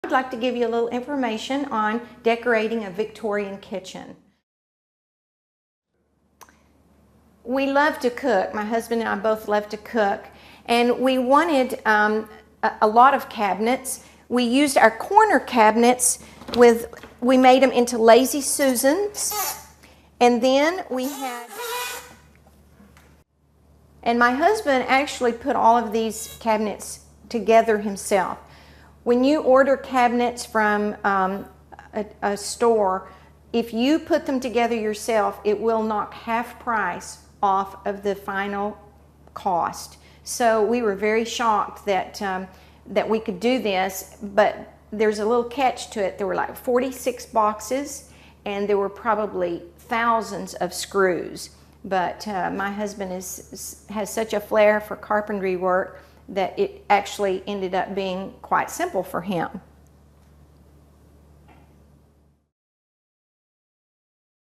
I'd like to give you a little information on decorating a Victorian kitchen. We love to cook. My husband and I both love to cook, and we wanted a lot of cabinets. We used our corner cabinets we made them into Lazy Susans, and then and my husband actually put all of these cabinets together himself. When you order cabinets from a store, if you put them together yourself, it will knock half price off of the final cost. So we were very shocked that that we could do this, but there's a little catch to it. There were like 46 boxes, and there were probably thousands of screws. But my husband has such a flair for carpentry work that it actually ended up being quite simple for him.